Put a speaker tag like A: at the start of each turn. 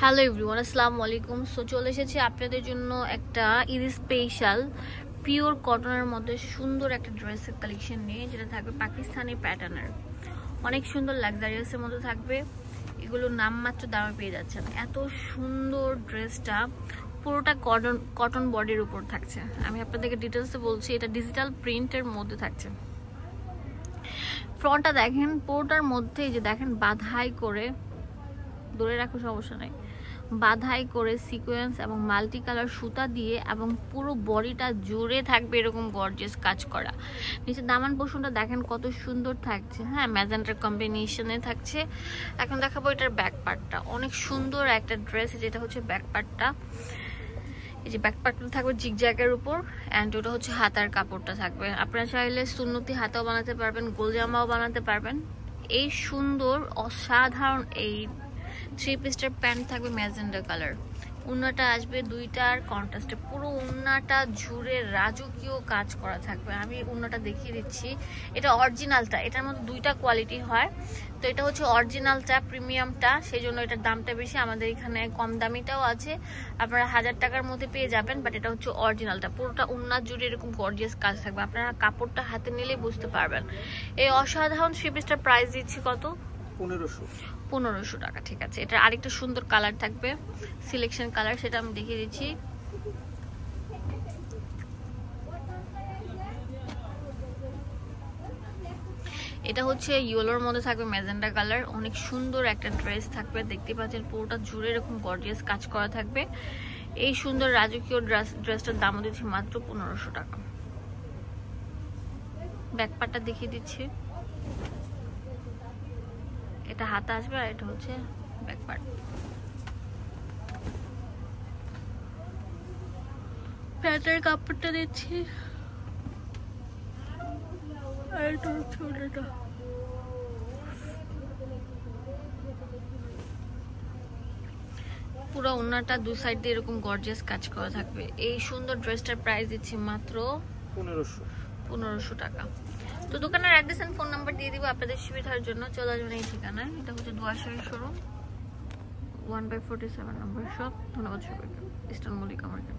A: Hello everyone, আসসালামু আলাইকুম। So চলে এসেছি আপনাদের জন্য একটা ঈদ স্পেশাল পিওর কটনের মধ্যে সুন্দর একটা ড্রেসের কালেকশন নিয়ে, যেটা থাকবে পাকিস্তানি প্যাটার্নের। অনেক সুন্দর লাক্সারিয়াসের মধ্যে থাকবে। এগুলো নামমাত্র দামে পেয়ে যাচ্ছেন। এত সুন্দর ড্রেসটা পুরোটা কটন বডির উপর থাকছে। আমি আপনাদেরকে ডিটেলসে বলছি, এটা ডিজিটাল প্রিন্টের মধ্যে থাকছে। ফ্রন্টটা দেখেন, পুরোটার মধ্যে যে দেখেন বাধাই করে, ধরে রাখো সমস্যা নেই, বাধাই করে সিকোয়েন্স এবং মাল্টি কালার সুতা দিয়ে এবং পুরো বডিটা জুড়ে থাকবে এরকম গর্জিয়াস কাজ করা। নিচে দামান পোর্শনটা দেখেন কত সুন্দর থাকছে। হ্যাঁ, ম্যাজেন্টার কম্বিনেশনে থাকছে। এখন দেখাবো এটার ব্যাক পার্টটা। অনেক সুন্দর একটা ড্রেস, যেটা হচ্ছে ব্যাক পার্টটা। এই যে ব্যাক পার্টটা থাকবে জিগজ্যাগের উপর, অ্যান্ড ওটা হচ্ছে হাতার কাপড়টা থাকবে। আপনারা চাইলে সুন্নতি হাতাও বানাতে পারবেন, গোল জামাও বানাতে পারবেন। এই সুন্দর অসাধারণ এই থ্রি পিসটার প্যান্ট থাকবে ম্যাজেন্ডা কালার। উন্নাটা আসবে দুইটার কন্ট্রাস্টে, পুরো উন্নাটা জুড়ে রাজকীয় কাজ করা থাকবে। আমি উন্নাটা দেখিয়ে দিচ্ছি। এটা অরিজিনালটা, এটার মধ্যে দুইটা কোয়ালিটি হয়। তো এটা হচ্ছে অরিজিনালটা, প্রিমিয়ামটা, সেই জন্য এটার দামটা বেশি। আমাদের এখানে কম দামিটাও আছে, আপনারা 1000 টাকার মধ্যে পেয়ে যাবেন। বাট এটা হচ্ছে অরিজিনালটা, পুরোটা উন্না জুড়ে এরকম গর্জিয়াস কাজ থাকবে। আপনারা কাপড়টা হাতে নিলেই বুঝতে পারবেন। এই অসাধারণ থ্রি পিসটার প্রাইস দিচ্ছি কত? 1500 টাকা। ঠিক আছে, এটা আরেকটা সুন্দর কালার থাকবে, সিলেকশন কালার, সেটা আমি দেখিয়ে দিচ্ছি। এটা হচ্ছে ইয়েলোর মধ্যে থাকবে ম্যাজেন্ডা কালার। অনেক সুন্দর একটা ড্রেস থাকবে, দেখতে পাচ্ছেন পুরোটা জুড়ে এরকম গর্জিয়াস কাজ করা থাকবে। এই সুন্দর রাজকীয় ড্রেসটার দাম দিচ্ছি মাত্র 1500 টাকা। ব্যাকপার্টটা দেখিয়ে দিচ্ছি। এটা হাতা আসবে আর এটা হচ্ছে ব্যাক পার্ট। প্যান্টের কাপড়টা দিচ্ছি, আর এটা হচ্ছে ওটা। পুরো ওন্নাটা দুই সাইড দিয়ে এরকম গর্জিয়াস কাজ করা থাকবে। এই সুন্দর ড্রেসটার প্রাইস দিচ্ছি মাত্র 1500 টাকা। তো দোকানের অ্যাড্রেস এন্ড ফোন নাম্বার দিয়ে দিব আপনাদের সুবিধার জন্য। চলে আসবেন এই ঠিকানায়। এটা হচ্ছে দোয়াশাড়ি শোরুম, 1/47 নম্বর শপ। ধন্যবাদ সবাইকে। Eastern Mallika market.